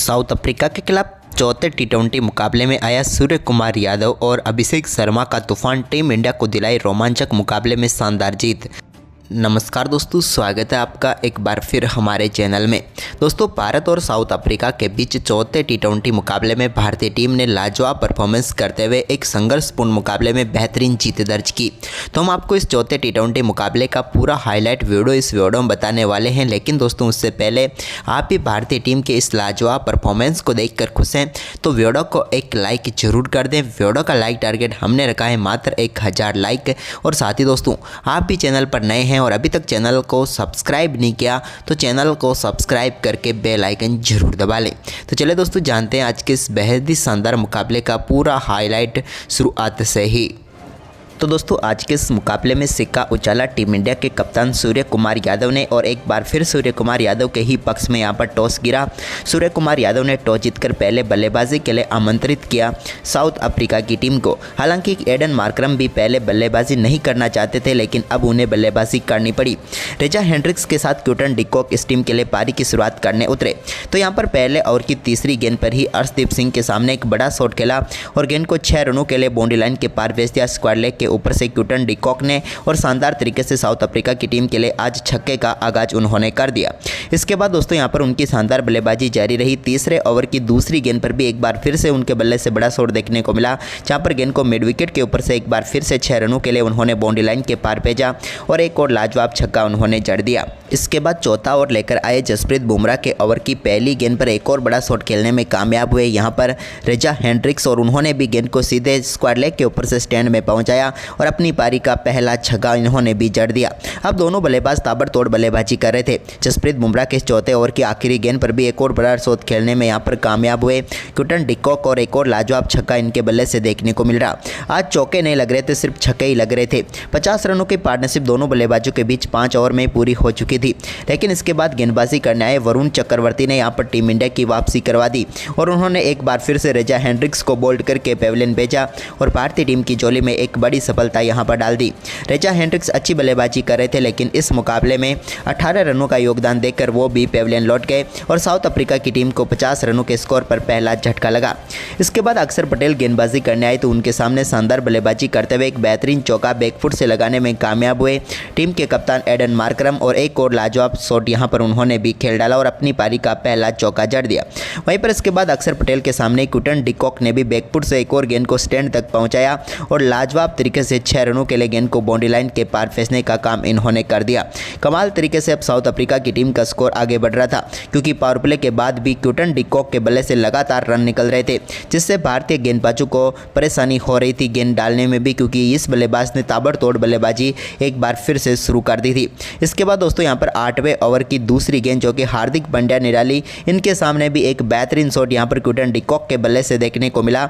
South Africa के खिलाफ चौथे टी20 मुकाबले में आया सूर्य कुमार यादव और अभिषेक शर्मा का तूफान टीम इंडिया को दिलाई रोमांचक मुकाबले में शानदार जीत। नमस्कार दोस्तों, स्वागत है आपका एक बार फिर हमारे चैनल में। दोस्तों, भारत और साउथ अफ्रीका के बीच चौथे टी20 मुकाबले में भारतीय टीम ने लाजवाब परफॉर्मेंस करते हुए एक संघर्षपूर्ण मुकाबले में बेहतरीन जीत दर्ज की। तो हम आपको इस चौथे टी20 मुकाबले का पूरा हाईलाइट वीडियो इस वीडियो में बताने वाले हैं। लेकिन दोस्तों, उससे पहले आप भी भारतीय टीम के इस लाजवाब परफॉर्मेंस को देखकर खुश हैं तो वीडियो को एक लाइक जरूर कर दें। वीडियो का लाइक टारगेट हमने रखा है मात्र 1000 लाइक। और साथ ही दोस्तों, आप भी चैनल पर नए हैं और अभी तक चैनल को सब्सक्राइब नहीं किया तो चैनल को सब्सक्राइब करके बेल आइकन जरूर दबा लें। तो चलिए दोस्तों, जानते हैं आज के इस बेहद ही शानदार मुकाबले का पूरा हाईलाइट शुरुआत से ही। तो दोस्तों, आज के इस मुकाबले में सिक्का उछाला टीम इंडिया के कप्तान सूर्य कुमार यादव ने और एक बार फिर सूर्य कुमार यादव के ही पक्ष में यहां पर टॉस गिरा। सूर्य कुमार यादव ने टॉस जीतकर पहले बल्लेबाजी के लिए आमंत्रित किया साउथ अफ्रीका की टीम को। हालांकि एडन मार्करम भी पहले बल्लेबाजी नहीं करना चाहते थे, लेकिन अब उन्हें बल्लेबाजी करनी पड़ी। रेजा हेंड्रिक्स के साथ क्विंटन डी कॉक इस टीम के लिए पारी की शुरुआत करने उतरे। तो यहाँ पर पहले ओवर की तीसरी गेंद पर ही अर्शदीप सिंह के सामने एक बड़ा शॉट खेला और गेंद को 6 रनों के लिए बाउंड्री लाइन के पार भेज दिया। स्क्वायर लेग के ऊपर से क्विंटन डी कॉक ने और शानदार तरीके से साउथ अफ्रीका की टीम के लिए आज छक्के का आगाज उन्होंने कर दिया। इसके बाद दोस्तों, यहां पर उनकी शानदार बल्लेबाजी जारी रही। तीसरे ओवर की दूसरी गेंद पर भी एक बार फिर से उनके बल्ले से बड़ा शॉट देखने को मिला, जहां पर गेंद को मिड विकेट के ऊपर से एक बार फिर से 6 रनों के लिए उन्होंने बाउंड्री लाइन के पार भेजा और एक और लाजवाब छक्का उन्होंने जड़ दिया। इसके बाद चौथा ओवर लेकर आए जसप्रीत बुमराह के ओवर की पहली गेंद पर एक और बड़ा शॉट खेलने में कामयाब हुए यहाँ पर रेजा हेंड्रिक्स, और उन्होंने भी गेंद को सीधे स्क्वायर लेग के ऊपर से स्टैंड में पहुंचाया और अपनी पारी का पहला छक्का इन्होंने भी जड़ दिया। अब दोनों बल्लेबाज ताबड़तोड़ बल्लेबाजी कर रहे थे। जसप्रीत बुमराह के चौथे ओवर की आखिरी गेंद पर भी एक और बड़ा शॉट खेलने में यहाँ पर कामयाब हुए क्विंटन डी कॉक, और एक और लाजवाब छक्का इनके बल्ले से देखने को मिल रहा। आज चौके नहीं लग रहे थे, सिर्फ छक्के ही लग रहे थे। 50 रनों की पार्टनरशिप दोनों बल्लेबाजों के बीच 5 ओवर में पूरी हो चुकी थी। लेकिन इसके बाद गेंदबाजी करने आए वरुण चक्रवर्ती ने यहाँ पर टीम इंडिया की वापसी करवा दी और उन्होंने एक बार फिर से रेजा हेंड्रिक्स को बोल्ड करके पेविलियन भेजा और भारतीय टीम की झोली में एक बड़ी सफलता यहाँ पर डाल दी। रेजा हेंड्रिक्स अच्छी बल्लेबाजी कर रहे थे, लेकिन इस मुकाबले में 18 रनों का योगदान देकर वो भी पेविलियन लौट गए और साउथ अफ्रीका की टीम को 50 रनों के स्कोर पर पहला झटका लगा। इसके बाद अक्षर पटेल गेंदबाजी करने आए तो उनके सामने शानदार बल्लेबाजी करते हुए एक बेहतरीन चौका बैकफुट से लगाने में कामयाब हुए टीम के कप्तान एडन मार्करम, और एक और लाजवाब शॉट यहाँ पर उन्होंने भी खेल डाला और अपनी पारी का पहला चौका जड़ दिया। वहीं पर इसके बाद अक्षर पटेल के सामने क्विंटन डी कॉक ने भी बैकफुट से एक और गेंद को स्टैंड तक पहुंचाया और लाजवाब तरीके से 6 रनों के लिए गेंद को बाउंड्री लाइन के पार फेंकने का काम इन्होंने कर दिया। कमाल तरीके से अब साउथ अफ्रीका की टीम का स्कोर आगे बढ़ रहा था, क्योंकि पावर प्ले के बाद भी क्विंटन डी कॉक के बल्ले से लगातार रन निकल रहे थे, जिससे भारतीय गेंदबाजों को परेशानी हो रही थी गेंद डालने में भी, क्योंकि इस बल्लेबाज ने ताबड़तोड़ बल्लेबाजी एक बार फिर से शुरू कर दी थी। इसके बाद दोस्तों, यहाँ पर 8वें ओवर की दूसरी गेंद जो कि हार्दिक पांड्या ने डाली, इनके सामने भी एक बेहतरीन शॉट यहाँ पर क्विंटन डी कॉक के बल्ले से देखने को मिला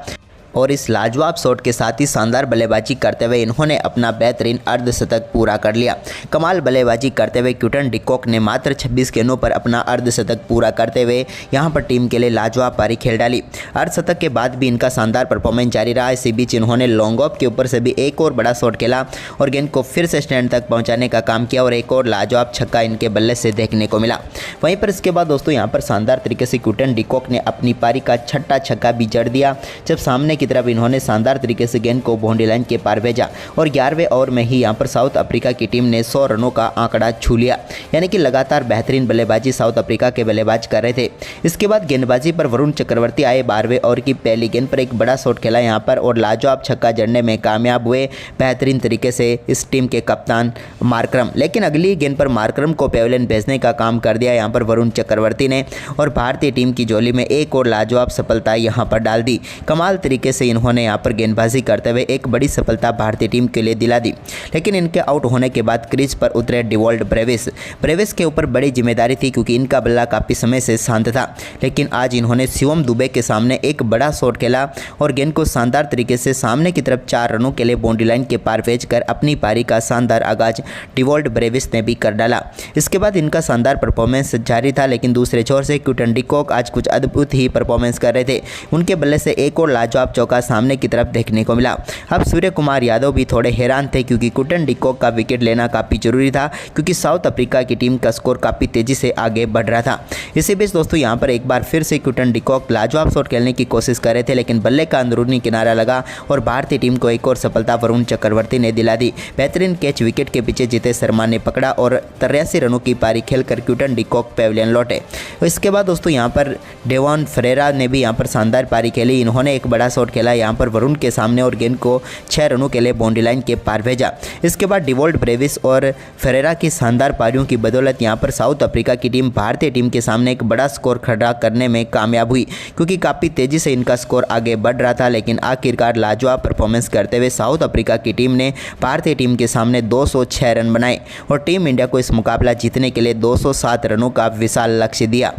और इस लाजवाब शॉट के साथ ही शानदार बल्लेबाजी करते हुए इन्होंने अपना बेहतरीन अर्धशतक पूरा कर लिया। कमाल बल्लेबाजी करते हुए क्विंटन डी कॉक ने मात्र 26 गेंदों पर अपना अर्धशतक पूरा करते हुए यहां पर टीम के लिए लाजवाब पारी खेल डाली। अर्धशतक के बाद भी इनका शानदार परफॉर्मेंस जारी रहा। इसी बीच इन्होंने लॉन्ग ऑफ के ऊपर से भी एक और बड़ा शॉट खेला और गेंद को फिर से स्टैंड तक पहुँचाने का काम किया और एक और लाजवाब छक्का इनके बल्ले से देखने को मिला। वहीं पर इसके बाद दोस्तों, यहाँ पर शानदार तरीके से क्विंटन डी कॉक ने अपनी पारी का 6ठा छक्का भी जड़ दिया, जब सामने की तरफ इन्होंने शानदार तरीके से गेंद को बाउंड्री लाइन के पार भेजा और 11वें ओवर में ही यहां पर साउथ अफ्रीका की टीम ने 100 रनों का आंकड़ा छू लिया। यानी कि लगातार बेहतरीन बल्लेबाजी साउथ अफ्रीका के बल्लेबाज कर रहे थे। इसके बाद गेंदबाजी पर वरुण चक्रवर्ती आए। 12वें ओवर की पहली गेंद पर एक बड़ा शॉट खेला यहां पर और लाजवाब छक्का जड़ने में कामयाब हुए बेहतरीन तरीके से इस टीम के कप्तान मार्करम। लेकिन अगली गेंद पर मार्करम को पेविलियन भेजने का काम कर दिया यहाँ पर वरुण चक्रवर्ती ने और भारतीय टीम की झोली में एक और लाजवाब सफलता यहाँ पर डाल दी। कमाल तरीके से इन्होंने यहाँ पर गेंदबाजी करते हुए एक बड़ी सफलता भारतीय टीम के लिए दिला दी। लेकिन इनके आउट होने के बाद क्रीज पर उतरे डिवॉल्ट ब्रेविस के ऊपर बड़ी जिम्मेदारी थी, क्योंकि इनका बल्ला काफ़ी समय से शांत था। लेकिन आज इन्होंने शिवम दुबे के सामने एक बड़ा शॉट खेला और गेंद को शानदार तरीके से सामने की तरफ 4 रनों के लिए बाउंड्री लाइन के पार भेजकर अपनी पारी का शानदार आगाज डिवॉल्ट ब्रेविस ने भी कर डाला। इसके बाद इनका शानदार परफॉर्मेंस जारी था, लेकिन दूसरे छोर से क्विंटन डी कॉक आज कुछ अद्भुत ही परफॉर्मेंस कर रहे थे। उनके बल्ले से एक और लाजवाब चौका सामने की तरफ देखने को मिला। अब सूर्य कुमार यादव भी थोड़े हैरान थे क्योंकि क्विंटन डिकॉक का विकेट लेना काफ़ी जरूरी था क्योंकि साउथ अफ्रीका की टीम का स्कोर काफ़ी तेज़ी से आगे बढ़ रहा था। इसी बीच दोस्तों यहाँ पर एक बार फिर से क्विंटन डिकॉक लाजवाब शॉट खेलने की कोशिश कर रहे थे, लेकिन बल्ले का अंदरूनी किनारा लगा और भारतीय टीम को एक और सफलता वरुण चक्रवर्ती ने दिला दी। बेहतरीन कैच विकेट के पीछे जितेश शर्मा ने पकड़ा और 83 रनों की पारी खेलकर क्विंटन डिकॉक पेविलियन लौटे। इसके बाद दोस्तों यहाँ पर डेवन फरेरा ने भी यहाँ पर शानदार पारी खेली। इन्होंने एक बड़ा शॉट खेला यहाँ पर वरुण के सामने और गेंद को 6 रनों के लिए बाउंड्री लाइन के पार भेजा। इसके बाद डिवॉल्ट ब्रेविस और फरेरा की शानदार पारियों की बदौलत यहाँ पर साउथ अफ्रीका की टीम भारतीय टीम के सामने एक बड़ा स्कोर खड़ा करने में कामयाब हुई क्योंकि काफ़ी तेज़ी से इनका स्कोर आगे बढ़ रहा था। लेकिन आखिरकार लाजवाब परफॉर्मेंस करते हुए साउथ अफ्रीका की टीम ने भारतीय टीम के सामने 206 रन बनाए और टीम इंडिया को इस मुकाबला जीतने के लिए 207 रनों का विशाल लक्ष्य दिया।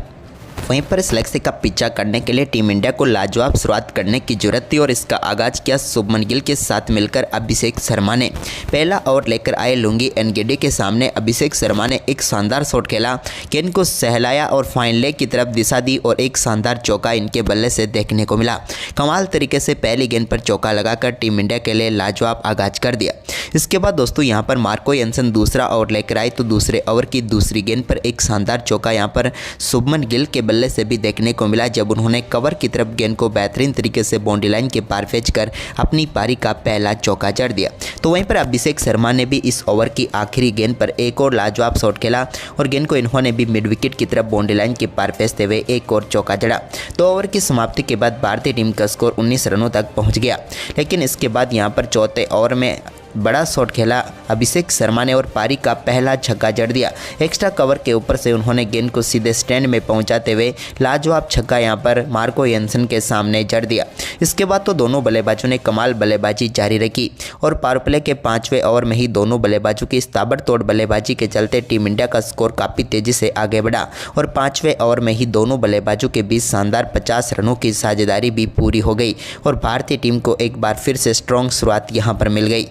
वहीं पर इस लक्ष्य का पीछा करने के लिए टीम इंडिया को लाजवाब शुरुआत करने की जरूरत थी और इसका आगाज किया शुभमन गिल के साथ मिलकर अभिषेक शर्मा ने। पहला ओवर लेकर आए लुंगी एनगीडी के सामने अभिषेक शर्मा ने एक शानदार शॉट खेला, गेंद को सहलाया और फाइन लेग की तरफ दिशा दी और एक शानदार चौका इनके बल्ले से देखने को मिला। कमाल तरीके से पहली गेंद पर चौका लगाकर टीम इंडिया के लिए लाजवाब आगाज कर दिया। इसके बाद दोस्तों यहाँ पर मार्को एंसन दूसरा ओवर लेकर आए तो दूसरे ओवर की दूसरी गेंद पर एक शानदार चौका यहाँ पर शुभमन गिल के बल्ले से भी देखने को मिला जब उन्होंने कवर की तरफ गेंद को बेहतरीन तरीके से बाउंड्री लाइन के पार भेजकर अपनी पारी का पहला चौका जड़ दिया। तो वहीं पर अभिषेक शर्मा ने भी इस ओवर की आखिरी गेंद पर एक और लाजवाब शॉट खेला और गेंद को इन्होंने भी मिड विकेट की तरफ बाउंड्री लाइन के पार भेजते हुए एक और चौका जड़ा। तो ओवर की समाप्ति के बाद भारतीय टीम का स्कोर 19 रनों तक पहुँच गया। लेकिन इसके बाद यहाँ पर चौथे ओवर में बड़ा शॉट खेला अभिषेक शर्मा ने और पारी का पहला छक्का जड़ दिया। एक्स्ट्रा कवर के ऊपर से उन्होंने गेंद को सीधे स्टैंड में पहुंचाते हुए लाजवाब छक्का यहां पर मार्को एंसन के सामने जड़ दिया। इसके बाद तो दोनों बल्लेबाजों ने कमाल बल्लेबाजी जारी रखी और पावर प्ले के 5वें ओवर में ही दोनों बल्लेबाजों की इस ताबड़तोड़ बल्लेबाजी के चलते टीम इंडिया का स्कोर काफ़ी तेज़ी से आगे बढ़ा और 5वें ओवर में ही दोनों बल्लेबाजों के बीच शानदार 50 रनों की साझेदारी भी पूरी हो गई और भारतीय टीम को एक बार फिर से स्ट्रॉन्ग शुरुआत यहां पर मिल गई।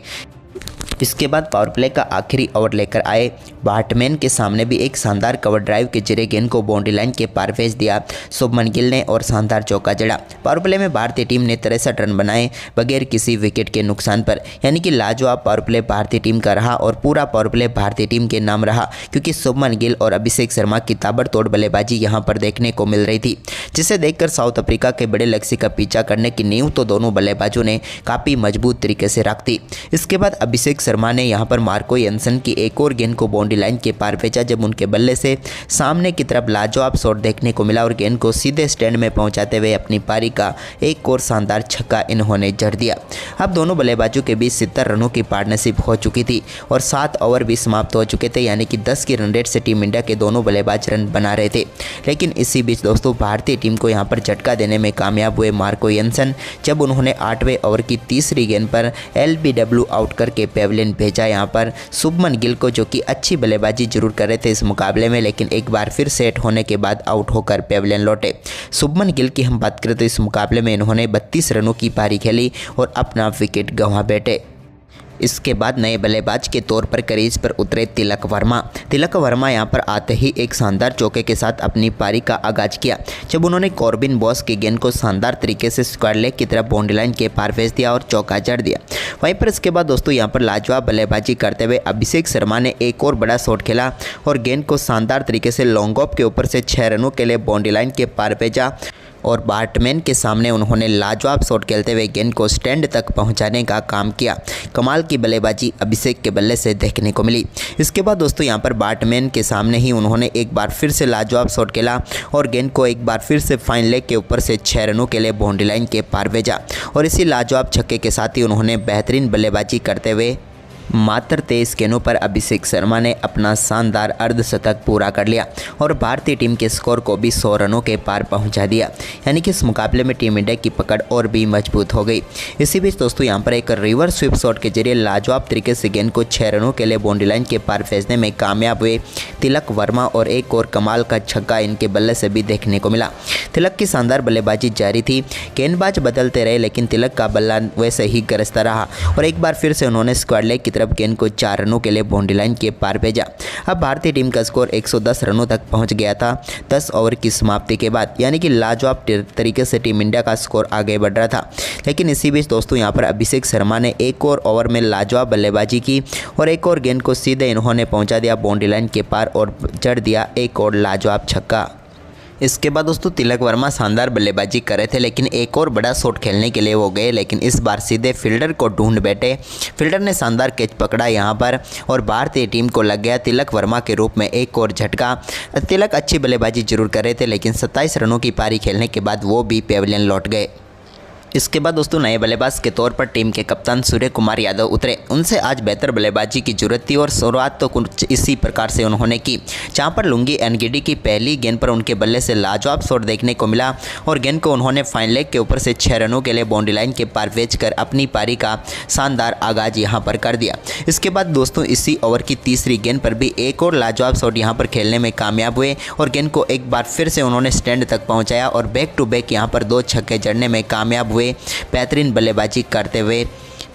इसके बाद पावर प्ले का आखिरी ओवर लेकर आए बार्टमैन के सामने भी एक शानदार कवर ड्राइव के जरिए गेंद को बाउंड्री लाइन के पार भेज दिया शुभमन गिल ने और शानदार चौका जड़ा। पावर प्ले में भारतीय टीम ने 63 रन बनाए बगैर किसी विकेट के नुकसान पर, यानी कि लाजवाब पावर प्ले भारतीय टीम का रहा और पूरा पावर प्ले भारतीय टीम के नाम रहा क्योंकि शुभमन गिल और अभिषेक शर्मा की ताबड़तोड़ बल्लेबाजी यहाँ पर देखने को मिल रही थी, जिसे देखकर साउथ अफ्रीका के बड़े लक्ष्य का पीछा करने की नींव तो दोनों बल्लेबाजों ने काफ़ी मजबूत तरीके से रख दी। इसके बाद अभिषेक शर्मा ने यहां पर मार्को एंसन की एक और गेंद को बाउंड्री लाइन के पार भेजा जब उनके बल्ले से सामने की तरफ लाजवाब शॉट देखने को मिला और गेंद को सीधे स्टैंड में पहुंचाते हुए अपनी पारी का एक और शानदार छक्का इन्होंने जड़ दिया। अब दोनों बल्लेबाजों के बीच 70 रनों की पार्टनरशिप हो चुकी थी और 7 ओवर भी समाप्त हो चुके थे, यानी कि 10 की रन रेट से टीम इंडिया के दोनों बल्लेबाज रन बना रहे थे। लेकिन इसी बीच दोस्तों भारतीय टीम को यहां पर झटका देने में कामयाब हुए मार्को एंसन जब उन्होंने 8वें ओवर की तीसरी गेंद पर LBW आउट करके पेविलियन भेजा यहाँ पर शुभमन गिल को, जो कि अच्छी बल्लेबाजी जरूर कर रहे थे इस मुकाबले में, लेकिन एक बार फिर सेट होने के बाद आउट होकर पेविलियन लौटे। शुभमन गिल की हम बात करें तो इस मुकाबले में इन्होंने 32 रनों की पारी खेली और अपना विकेट गंवा बैठे। इसके बाद नए बल्लेबाज के तौर पर क्रीज पर उतरे तिलक वर्मा यहाँ पर आते ही एक शानदार चौके के साथ अपनी पारी का आगाज किया जब उन्होंने कॉर्बिन बॉस की गेंद को शानदार तरीके से स्क्वायर लेग की तरफ बाउंड्री लाइन के पार भेज दिया और चौका जड़ दिया। वहीं पर इसके बाद दोस्तों यहाँ पर लाजवाब बल्लेबाजी करते हुए अभिषेक शर्मा ने एक और बड़ा शॉट खेला और गेंद को शानदार तरीके से लॉन्ग ऑफ के ऊपर से 6 रनों के लिए बाउंड्री लाइन के पार भेजा और बार्टमैन के सामने उन्होंने लाजवाब शॉट खेलते हुए गेंद को स्टैंड तक पहुंचाने का काम किया। कमाल की बल्लेबाजी अभिषेक के बल्ले से देखने को मिली। इसके बाद दोस्तों यहां पर बार्टमैन के सामने ही उन्होंने एक बार फिर से लाजवाब शॉट खेला और गेंद को एक बार फिर से फाइन लेग के ऊपर से 6 रनों के लिए बाउंड्री लाइन के पार भेजा और इसी लाजवाब छक्के के साथ ही उन्होंने बेहतरीन बल्लेबाजी करते हुए मात्र 23 गेंदों पर अभिषेक शर्मा ने अपना शानदार अर्धशतक पूरा कर लिया और भारतीय टीम के स्कोर को भी 100 रनों के पार पहुंचा दिया, यानी कि इस मुकाबले में टीम इंडिया की पकड़ और भी मजबूत हो गई। इसी बीच दोस्तों यहां पर एक रिवर्स स्वीप शॉट के जरिए लाजवाब तरीके से गेंद को 6 रनों के लिए बाउंड्री लाइन के पार भेजने में कामयाब हुए तिलक वर्मा और एक और कमाल का छक्का इनके बल्ले से भी देखने को मिला। तिलक की शानदार बल्लेबाजी जारी थी, गेंदबाज बदलते रहे लेकिन तिलक का बल्ला वैसे ही गरजता रहा और एक बार फिर से उन्होंने स्क्वायर लेग की तरफ तरफ गेंद को 4 रनों के लिए बाउंड्री लाइन के पार भेजा। अब भारतीय टीम का स्कोर 110 रनों तक पहुंच गया था 10 ओवर की समाप्ति के बाद, यानी कि लाजवाब तरीके से टीम इंडिया का स्कोर आगे बढ़ रहा था। लेकिन इसी बीच दोस्तों यहाँ पर अभिषेक शर्मा ने एक और ओवर में लाजवाब बल्लेबाजी की और एक और गेंद को सीधे इन्होंने पहुंचा दिया बाउंड्री लाइन के पार और जड़ दिया एक और लाजवाब छक्का। इसके बाद दोस्तों तिलक वर्मा शानदार बल्लेबाजी कर रहे थे, लेकिन एक और बड़ा शॉट खेलने के लिए वो गए, लेकिन इस बार सीधे फील्डर को ढूंढ बैठे। फील्डर ने शानदार कैच पकड़ा यहाँ पर और भारतीय टीम को लग गया तिलक वर्मा के रूप में एक और झटका। तिलक अच्छी बल्लेबाजी जरूर कर रहे थे, लेकिन 27 रनों की पारी खेलने के बाद वो भी पेविलियन लौट गए। इसके बाद दोस्तों नए बल्लेबाज के तौर पर टीम के कप्तान सूर्य कुमार यादव उतरे। उनसे आज बेहतर बल्लेबाजी की जरूरत थी और शुरुआत तो कुछ इसी प्रकार से उन्होंने की, जहां पर लुंगी एनगिडी की पहली गेंद पर उनके बल्ले से लाजवाब शॉट देखने को मिला और गेंद को उन्होंने फाइन लेग के ऊपर से 6 रनों के लिए बाउंड्री लाइन के पार भेजकर अपनी पारी का शानदार आगाज यहां पर कर दिया। इसके बाद दोस्तों इसी ओवर की तीसरी गेंद पर भी एक और लाजवाब शॉट यहां पर खेलने में कामयाब हुए और गेंद को एक बार फिर से उन्होंने स्टैंड तक पहुंचाया और बैक टू बैक यहां पर 2 छक्के जड़ने में कामयाब हुए, बेहतरीन बल्लेबाजी करते हुए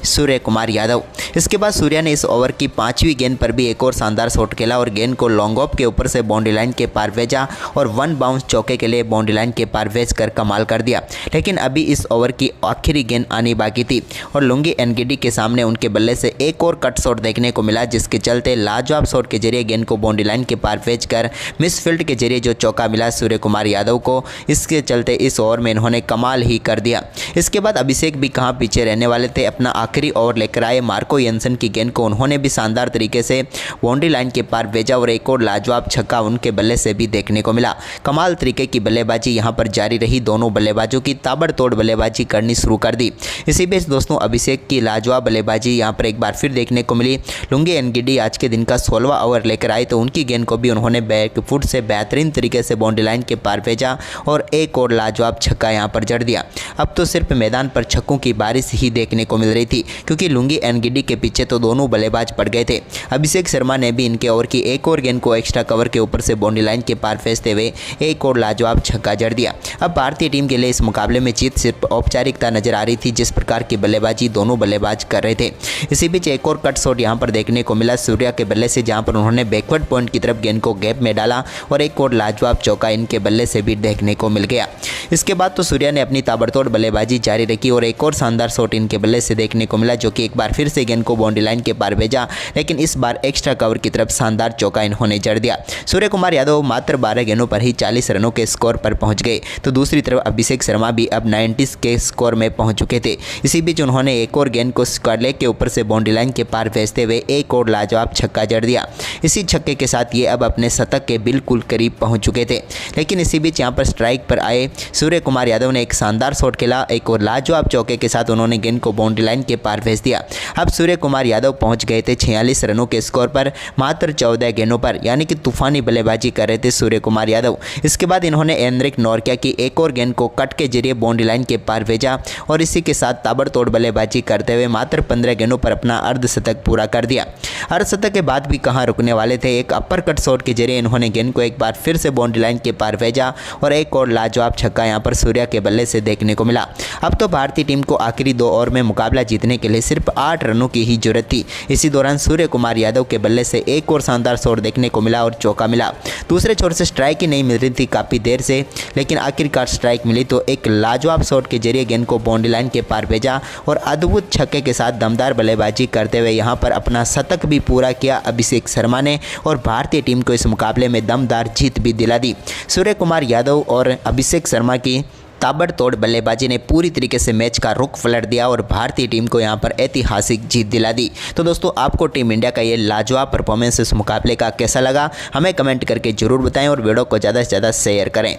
सूर्य कुमार यादव। इसके बाद सूर्या ने इस ओवर की 5वीं गेंद पर भी एक और शानदार शॉट खेला और गेंद को लॉन्ग ऑफ के ऊपर से बाउंड्री लाइन के पार भेजा और 1 बाउंस चौके के लिए बाउंड्री लाइन के पार भेजकर कमाल कर दिया। लेकिन अभी इस ओवर की आखिरी गेंद आनी बाकी थी और लुंगी एनगिडी के सामने उनके बल्ले से एक और कट शॉट देखने को मिला, जिसके चलते लाजवाब शॉट के जरिए गेंद को बाउंड्री लाइन के पार भेजकर मिस फील्ड के जरिए जो चौका मिला सूर्य कुमार यादव को, इसके चलते इस ओवर में इन्होंने कमाल ही कर दिया। इसके बाद अभिषेक भी कहाँ पीछे रहने वाले थे, अपना आखिरी ओवर लेकर आए। मार्को येंसन की गेंद को उन्होंने भी शानदार तरीके से बाउंड्री लाइन के पार भेजा और एक और लाजवाब छक्का उनके बल्ले से भी देखने को मिला। कमाल तरीके की बल्लेबाजी यहां पर जारी रही, दोनों बल्लेबाजों की ताबड़तोड़ बल्लेबाजी करनी शुरू कर दी। इसी बीच दोस्तों अभिषेक की लाजवाब बल्लेबाजी यहां पर एक बार फिर देखने को मिली। लुंगी एनगिडी आज के दिन का 16वां ओवर लेकर आए तो उनकी गेंद को भी उन्होंने बैक फुट से बेहतरीन तरीके से बाउंड्री लाइन के पार भेजा और एक और लाजवाब छक्का यहां पर जड़ दिया। अब तो सिर्फ मैदान पर छक्कों की बारिश ही देखने को मिल रही थी, क्योंकि लुंगी एनगिडी के पीछे तो दोनों बल्लेबाज पड़ गए थे। अभिषेक शर्मा ने भी इनके ओवर की एक और गेंद को एक्स्ट्रा कवर के ऊपर से बाउंड्री लाइन के पार भेजते हुए एक और लाजवाब छक्का जड़ दिया। अब भारतीय टीम के लिए इस मुकाबले में जीत सिर्फ औपचारिकता नजर आ रही थी, जिस प्रकार की बल्लेबाजी दोनों बल्लेबाज कर रहे थे। इसी बीच एक और कट शॉट यहां पर देखने को मिला सूर्या के बल्ले से, जहां पर उन्होंने बैकवर्ड पॉइंट की तरफ गेंद को गैप में डाला और एक और लाजवाब चौका इनके बल्ले से भी देखने को मिल गया। इसके बाद तो सूर्या ने अपनी ताबड़तोड़ बल्लेबाजी जारी रखी और एक और शानदार शॉट इनके बल्ले से देखने को मिला, जो कि एक बार फिर से गेंद को बाउंड्री लाइन के पार भेजा, लेकिन इस बार एक्स्ट्रा कवर की तरफ शानदार चौका इन्होंने जड़ दिया। सूर्य कुमार यादव मात्र 12 गेंदों पर ही 40 रनों के स्कोर पर पहुंच गए, तो दूसरी तरफ अभिषेक शर्मा भी अब 90 के स्कोर में पहुंच चुके थे। इसी बीच उन्होंने एक और गेंद को स्क्वायर लेग के ऊपर से बाउंड्री लाइन के पार भेजते हुए एक और लाजवाब छक्का जड़ दिया। इसी छक्के के साथ ये अब अपने शतक के बिल्कुल करीब पहुंच चुके थे। लेकिन इसी बीच यहाँ पर स्ट्राइक पर आए सूर्य कुमार यादव ने एक शानदार शॉट खेला, एक और लाजवाब चौके के साथ उन्होंने गेंद को बाउंड्री लाइन के पार भेज दिया। अब सूर्य कुमार यादव पहुंच गए थे 46 रनों के स्कोर पर मात्र 14 गेंदों पर, यानी कि तूफानी बल्लेबाजी कर रहे थे सूर्य कुमार यादव। इसके बाद इन्होंने एनरिक नोरकिया की एक और गेंद को कट के जरिए बाउंड्री लाइन के पार भेजा और इसी के साथ ताबड़तोड़ बल्लेबाजी करते हुए मात्र 15 गेंदों पर अपना अर्धशतक पूरा कर दिया। अर्धशतक के बाद भी कहां रुकने वाले थे, एक अपर कट शॉट के जरिए इन्होंने गेंद को एक बार फिर से बाउंड्री लाइन के पार भेजा और एक और लाजवाब छक्का यहां पर सूर्या के बल्ले से देखने को मिला। अब तो भारतीय टीम को आखिरी 2 ओवर में मुकाबला जीतने के लिए सिर्फ 8 रनों की ही जरूरत थी। इसी दौरान सूर्य कुमार यादव के बल्ले से एक और शानदार शॉट देखने को मिला और चौका मिला। दूसरे छोर से स्ट्राइक ही नहीं मिल रही थी काफ़ी देर से, लेकिन आखिरकार स्ट्राइक मिली तो एक लाजवाब शॉट के जरिए गेंद को बाउंड्री लाइन के पार भेजा और अद्भुत छक्के के साथ दमदार बल्लेबाजी करते हुए यहां पर अपना शतक भी पूरा किया अभिषेक शर्मा ने और भारतीय टीम को इस मुकाबले में दमदार जीत भी दिला दी। सूर्य कुमार यादव और अभिषेक शर्मा की ताबड़तोड़ बल्लेबाजी ने पूरी तरीके से मैच का रुख पलट दिया और भारतीय टीम को यहां पर ऐतिहासिक जीत दिला दी। तो दोस्तों आपको टीम इंडिया का ये लाजवाब परफॉर्मेंस इस मुकाबले का कैसा लगा, हमें कमेंट करके जरूर बताएं और वीडियो को ज़्यादा से ज़्यादा शेयर करें।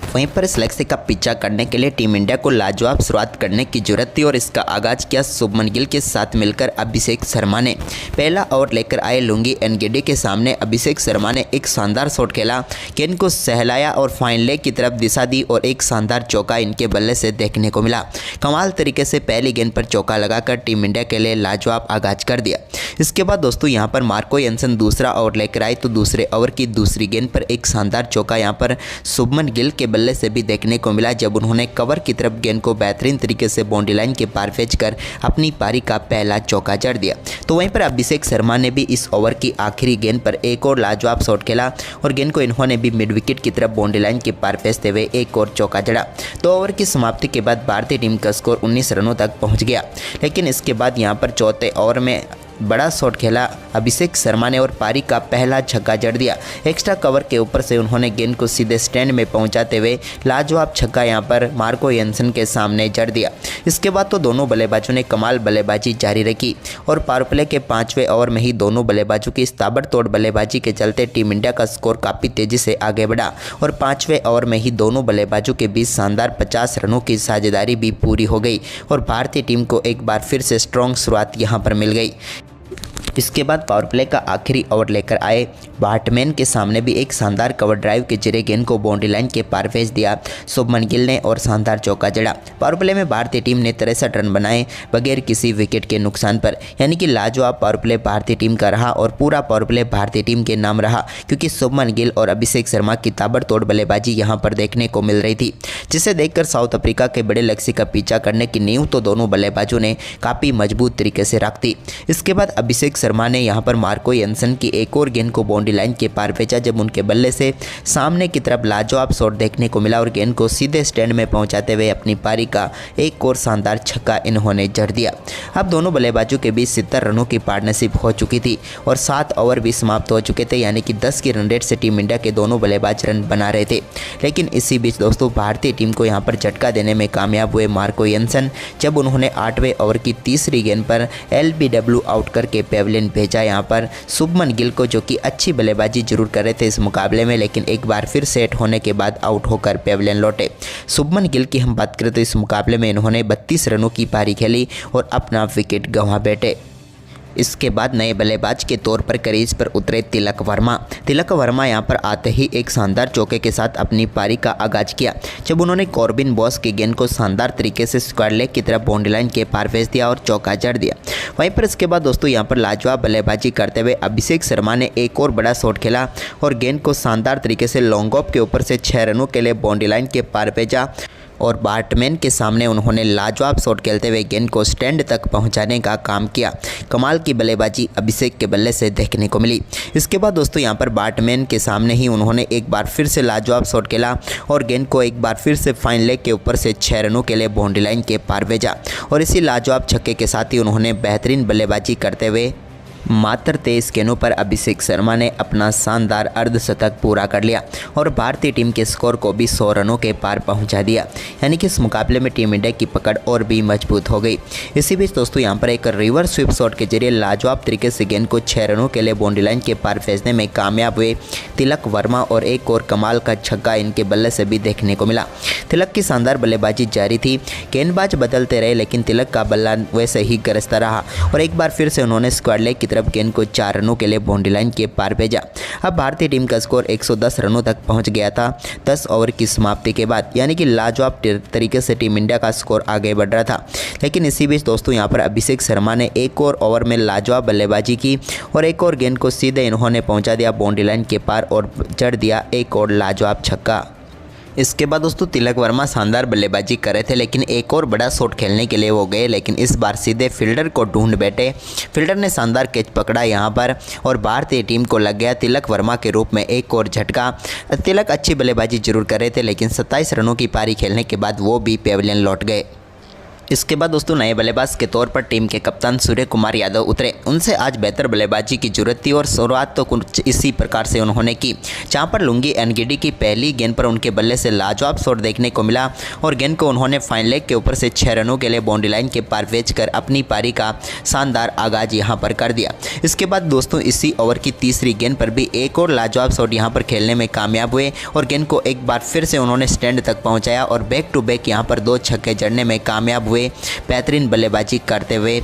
वहीं पर इस लक्ष्य का पीछा करने के लिए टीम इंडिया को लाजवाब शुरुआत करने की जरूरत थी और इसका आगाज किया शुभमन गिल के साथ मिलकर अभिषेक शर्मा ने। पहला ओवर लेकर आए लुंगी एनगिडी के सामने अभिषेक शर्मा ने एक शानदार शॉट खेला, गेंद को सहलाया और फाइन लेग की तरफ दिशा दी और एक शानदार चौका इनके बल्ले से देखने को मिला। कमाल तरीके से पहली गेंद पर चौका लगाकर टीम इंडिया के लिए लाजवाब आगाज कर दिया। इसके बाद दोस्तों यहाँ पर मार्को येंसन दूसरा ओवर लेकर आए तो दूसरे ओवर की दूसरी गेंद पर एक शानदार चौका यहाँ पर शुभमन गिल के बल्ले बल्ले से भी देखने को मिला, जब उन्होंने कवर की तरफ गेंद को बेहतरीन तरीके से बाउंड्री लाइन के पार भेजकर अपनी पारी का पहला चौका जड़ दिया। तो वहीं पर अभिषेक शर्मा ने भी इस ओवर की आखिरी गेंद पर एक और लाजवाब शॉट खेला और गेंद को इन्होंने भी मिड विकेट की तरफ बाउंड्री लाइन के पार भेजते हुए एक और चौका जड़ा। तो ओवर की समाप्ति के बाद भारतीय टीम का स्कोर 19 रनों तक पहुंच गया, लेकिन इसके बाद यहां पर चौथे ओवर में बड़ा शॉट खेला अभिषेक शर्मा ने और पारी का पहला छक्का जड़ दिया। एक्स्ट्रा कवर के ऊपर से उन्होंने गेंद को सीधे स्टैंड में पहुंचाते हुए लाजवाब छक्का यहां पर मार्को यंसन के सामने जड़ दिया। इसके बाद तो दोनों बल्लेबाजों ने कमाल बल्लेबाजी जारी रखी और पावर प्ले के 5वें ओवर में ही दोनों बल्लेबाजों की इस ताबड़तोड़ बल्लेबाजी के चलते टीम इंडिया का स्कोर काफ़ी तेज़ी से आगे बढ़ा और 5वें ओवर में ही दोनों बल्लेबाजों के बीच शानदार 50 रनों की साझेदारी भी पूरी हो गई और भारतीय टीम को एक बार फिर से स्ट्रॉन्ग शुरुआत यहां पर मिल गई। इसके बाद पावर प्ले का आखिरी ओवर लेकर आए बैट्समैन के सामने भी एक शानदार कवर ड्राइव के जरिए गेंद को बाउंड्री लाइन के पार भेज दिया शुभमन गिल ने और शानदार चौका जड़ा। पावर प्ले में भारतीय टीम ने 63 रन बनाए बगैर किसी विकेट के नुकसान पर, यानी कि लाजवाब पावर प्ले भारतीय टीम का रहा और पूरा पावर प्ले भारतीय टीम के नाम रहा, क्योंकि शुभमन गिल और अभिषेक शर्मा की ताबड़तोड़ बल्लेबाजी यहां पर देखने को मिल रही थी, जिसे देखकर साउथ अफ्रीका के बड़े लक्ष्य का पीछा करने की नींव तो दोनों बल्लेबाजों ने काफ़ी मजबूत तरीके से रख दी। इसके बाद अभिषेक शर्मा ने यहां पर मार्को यंसन की एक और गेंद को बाउंड्री लाइन के पार भेजा, जब उनके बल्ले से सामने की तरफ लाजवाब शॉट देखने को मिला और गेंद को सीधे स्टैंड में पहुंचाते हुए अपनी पारी का एक और शानदार छक्का इन्होंने जड़ दिया। अब दोनों बल्लेबाजों के बीच 70 रनों की पार्टनरशिप हो चुकी थी और 7 ओवर भी समाप्त हो चुके थे, यानी कि 10 की रन रेट से टीम इंडिया के दोनों बल्लेबाज रन बना रहे थे। लेकिन इसी बीच दोस्तों भारतीय टीम को यहां पर झटका देने में कामयाब हुए मार्को यंसन, जब उन्होंने 8वें ओवर की तीसरी गेंद पर LBW आउट करके पेविलियन भेजा यहां पर शुभमन गिल को, जो कि अच्छी बल्लेबाजी जरूर कर रहे थे इस मुकाबले में, लेकिन एक बार फिर सेट होने के बाद आउट होकर पेविलियन लौटे। शुभमन गिल की हम बात करें तो इस मुकाबले में इन्होंने 32 रनों की पारी खेली और अपना विकेट गंवा बैठे। इसके बाद नए बल्लेबाज के तौर पर क्रीज पर उतरे तिलक वर्मा यहां पर आते ही एक शानदार चौके के साथ अपनी पारी का आगाज किया, जब उन्होंने कॉर्बिन बॉस की गेंद को शानदार तरीके से स्क्वायर लेग की तरफ बाउंड्री लाइन के पार भेज दिया और चौका जड़ दिया। वहीं पर इसके बाद दोस्तों यहां पर लाजवाब बल्लेबाजी करते हुए अभिषेक शर्मा ने एक और बड़ा शॉट खेला और गेंद को शानदार तरीके से लॉन्ग ऑफ के ऊपर से 6 रनों के लिए बाउंड्री लाइन के पार भेजा और बैट्समैन के सामने उन्होंने लाजवाब शॉट खेलते हुए गेंद को स्टैंड तक पहुंचाने का काम किया। कमाल की बल्लेबाजी अभिषेक के बल्ले से देखने को मिली। इसके बाद दोस्तों यहां पर बैट्समैन के सामने ही उन्होंने एक बार फिर से लाजवाब शॉट खेला और गेंद को एक बार फिर से फाइन लेग के ऊपर से 6 रनों के लिए बाउंड्री लाइन के पार भेजा और इसी लाजवाब छक्के के साथ ही उन्होंने बेहतरीन बल्लेबाजी करते हुए मात्र 23 गेंदों पर अभिषेक शर्मा ने अपना शानदार अर्धशतक पूरा कर लिया और भारतीय टीम के स्कोर को भी 100 रनों के पार पहुंचा दिया, यानी कि इस मुकाबले में टीम इंडिया की पकड़ और भी मजबूत हो गई। इसी बीच दोस्तों यहां पर एक रिवर्स स्वीप शॉट के जरिए लाजवाब तरीके से गेंद को 6 रनों के लिए बाउंड्री लाइन के पार भेजने में कामयाब हुए तिलक वर्मा और एक और कमाल का छक्का इनके बल्ले से भी देखने को मिला। तिलक की शानदार बल्लेबाजी जारी थी, गेंदबाज बदलते रहे लेकिन तिलक का बल्ला वैसे ही गरजता रहा और एक बार फिर से उन्होंने स्क्वायर लेग की तरफ गेंद को 4 रनों के लिए बाउंड्री लाइन के पार भेजा। अब भारतीय टीम का स्कोर 110 रनों तक पहुंच गया था 10 ओवर की समाप्ति के बाद, यानी कि लाजवाब तरीके से टीम इंडिया का स्कोर आगे बढ़ रहा था। लेकिन इसी बीच दोस्तों यहां पर अभिषेक शर्मा ने एक और ओवर में लाजवाब बल्लेबाजी की और एक और गेंद को सीधे इन्होंने पहुंचा दिया बाउंड्री लाइन के पार और जड़ दिया एक और लाजवाब छक्का। इसके बाद दोस्तों तिलक वर्मा शानदार बल्लेबाजी कर रहे थे, लेकिन एक और बड़ा शॉट खेलने के लिए वो गए, लेकिन इस बार सीधे फील्डर को ढूंढ बैठे। फील्डर ने शानदार कैच पकड़ा यहां पर और भारतीय टीम को लग गया तिलक वर्मा के रूप में एक और झटका। तिलक अच्छी बल्लेबाजी जरूर कर रहे थे, लेकिन 27 रनों की पारी खेलने के बाद वो भी पेविलियन लौट गए। इसके बाद दोस्तों नए बल्लेबाज के तौर पर टीम के कप्तान सूर्य कुमार यादव उतरे। उनसे आज बेहतर बल्लेबाजी की जरूरत थी और शुरुआत तो कुछ इसी प्रकार से उन्होंने की, जहां पर लुंगी एनगिडी की पहली गेंद पर उनके बल्ले से लाजवाब शॉट देखने को मिला और गेंद को उन्होंने फाइन लेग के ऊपर से 6 रनों के लिए बाउंड्री लाइन के पार भेजकर अपनी पारी का शानदार आगाज यहां पर कर दिया। इसके बाद दोस्तों इसी ओवर की तीसरी गेंद पर भी एक और लाजवाब शॉट यहां पर खेलने में कामयाब हुए और गेंद को एक बार फिर से उन्होंने स्टैंड तक पहुंचाया और बैक टू बैक यहां पर 2 छक्के जड़ने में कामयाब हुए। बेहतरीन बल्लेबाजी करते हुए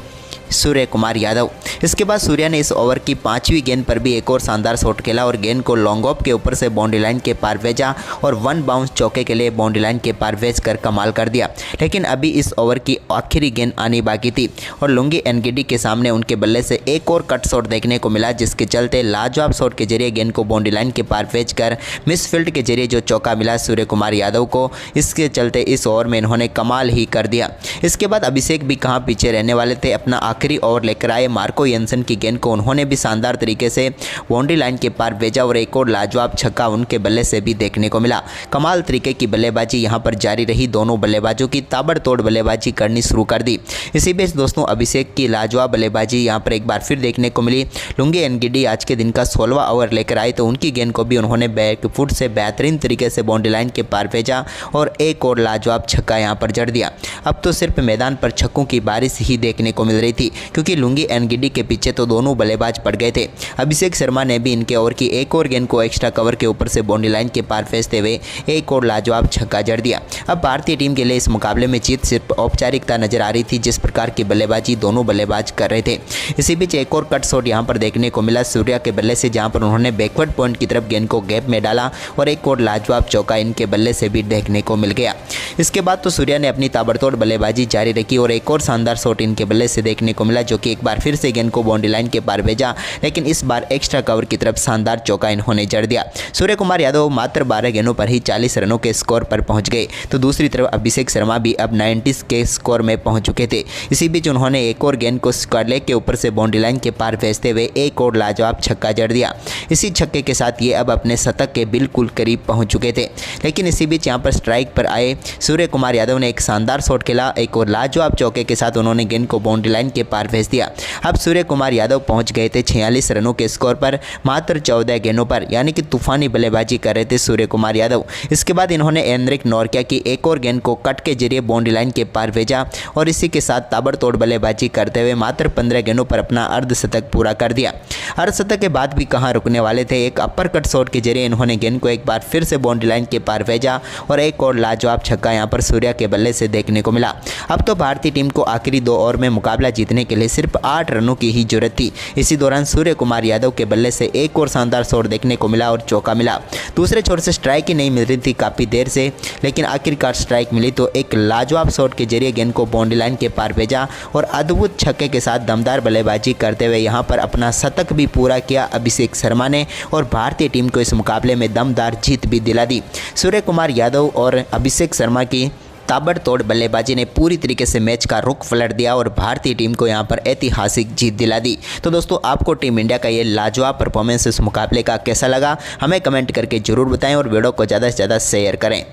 सूर्य कुमार यादव। इसके बाद सूर्या ने इस ओवर की 5वीं गेंद पर भी एक और शानदार शॉट खेला और गेंद को लॉन्ग ऑफ के ऊपर से बाउंड्री लाइन के पार भेजा और 1 बाउंस चौके के लिए बाउंड्री लाइन के पार भेज कर कमाल कर दिया। लेकिन अभी इस ओवर की आखिरी गेंद आनी बाकी थी और लुंगी एनगिडी के सामने उनके बल्ले से एक और कट शॉट देखने को मिला, जिसके चलते लाजवाब शॉट के जरिए गेंद को बाउंड्री लाइन के पार भेज कर मिस फील्ड के जरिए जो चौका मिला सूर्य कुमार यादव को, इसके चलते इस ओवर में इन्होंने कमाल ही कर दिया। इसके बाद अभिषेक भी कहाँ पीछे रहने वाले थे, अपना आखिरी ओवर लेकर आए। मार्को येंसन की गेंद को उन्होंने भी शानदार तरीके से बाउंड्री लाइन के पार भेजा और एक और लाजवाब छक्का उनके बल्ले से भी देखने को मिला। कमाल तरीके की बल्लेबाजी यहां पर जारी रही, दोनों बल्लेबाजों की ताबड़तोड़ बल्लेबाजी करनी शुरू कर दी। इसी बीच दोस्तों अभिषेक की लाजवाब बल्लेबाजी यहां पर एक बार फिर देखने को मिली। लुंगी एनगिडी आज के दिन का 16वां ओवर लेकर आए तो उनकी गेंद को भी उन्होंने बैक फुट से बेहतरीन तरीके से बाउंड्री लाइन के पार भेजा और एक और लाजवाब छक्का यहां पर जड़ दिया। अब तो सिर्फ मैदान पर छक्कों की बारिश ही देखने को मिल रही थी, क्योंकि लुंगी एनगिडी के पीछे तो दोनों बल्लेबाज पड़ गए थे। अभिषेक शर्मा ने भी इनके ओवर की एक और गेंद को एक्स्ट्रा कवर के ऊपर से बाउंड्री लाइन के पार भेजते हुए एक और लाजवाब छक्का जड़ दिया। अब भारतीय टीम के लिए इस मुकाबले में जीत सिर्फ औपचारिकता नजर आ रही थी, जिस प्रकार की बल्लेबाजी दोनों बल्लेबाज कर रहे थे। इसी बीच एक और कट शॉट यहां पर देखने को मिला सूर्या के बल्ले से, जहां पर उन्होंने बैकवर्ड पॉइंट की तरफ गेंद को गैप में डाला और एक और लाजवाब चौका इनके बल्ले से भी देखने को मिल गया। इसके बाद तो सूर्या ने अपनी ताबड़तोड़ बल्लेबाजी जारी रखी और एक और शानदार शॉट इनके बल्ले से देखने को मिला, जो कि एक बार फिर से गेंद को बाउंड्री लाइन के पार भेजा, लेकिन इस बार एक्स्ट्रा कवर की तरफ शानदार चौका इन्होंने जड़ दिया। सूर्य कुमार यादव मात्र 12 गेंदों पर ही 40 रनों के स्कोर पर पहुंच गए, तो दूसरी तरफ अभिषेक शर्मा भी अब 90 के स्कोर में पहुंच चुके थे। इसी बीच उन्होंने एक और गेंद को स्क्वायर लेग के ऊपर से बाउंड्री लाइन के पार भेजते हुए एक और लाजवाब छक्का जड़ दिया। इसी छक्के के साथ ये अब अपने शतक के बिल्कुल करीब पहुंच चुके थे। लेकिन इसी बीच यहाँ पर स्ट्राइक पर आए सूर्य कुमार यादव ने एक शानदार शॉट खेला, एक और लाजवाब चौके के साथ उन्होंने गेंद को बाउंड्री लाइन के पार भेज दिया। अब सूर्य कुमार यादव पहुंच गए थे 46 रनों के स्कोर पर मात्र 14 गेंदों पर, यानी कि तूफानी बल्लेबाजी कर रहे थे सूर्य कुमार यादव। इसके बाद इन्होंने एनरिक नॉर्किया की एक और गेंद को कट के जरिए बाउंड्री लाइन के पार भेजा और इसी के साथ ताबड़तोड़ बल्लेबाजी करते हुए मात्र 15 गेंदों पर अपना अर्धशतक पूरा कर दिया। अर्धशतक के बाद भी कहां रुकने वाले थे, एक अपर कट शॉट के जरिए इन्होंने गेंद को एक बार फिर से बाउंड्री लाइन के पार भेजा और एक और लाजवाब छक्का यहां पर सूर्या के बल्ले से देखने को मिला। अब तो भारतीय टीम को आखिरी 2 ओवर में मुकाबला जीतने के लिए सिर्फ 8 रनों की ही जरूरत थी। इसी दौरान सूर्य कुमार यादव के बल्ले से एक और शानदार शॉट देखने को मिला और चौका मिला। दूसरे छोर से स्ट्राइक ही नहीं मिल रही थी काफ़ी देर से, लेकिन आखिरकार स्ट्राइक मिली तो एक लाजवाब शॉट के जरिए गेंद को बाउंड्री लाइन के पार भेजा और अद्भुत छक्के के साथ दमदार बल्लेबाजी करते हुए यहां पर अपना शतक भी पूरा किया अभिषेक शर्मा ने और भारतीय टीम को इस मुकाबले में दमदार जीत भी दिला दी। सूर्य कुमार यादव और अभिषेक शर्मा की ताबड़तोड़ बल्लेबाजी ने पूरी तरीके से मैच का रुख पलट दिया और भारतीय टीम को यहां पर ऐतिहासिक जीत दिला दी। तो दोस्तों आपको टीम इंडिया का ये लाजवाब परफॉर्मेंस इस मुकाबले का कैसा लगा, हमें कमेंट करके जरूर बताएं और वीडियो को ज़्यादा से ज़्यादा शेयर करें।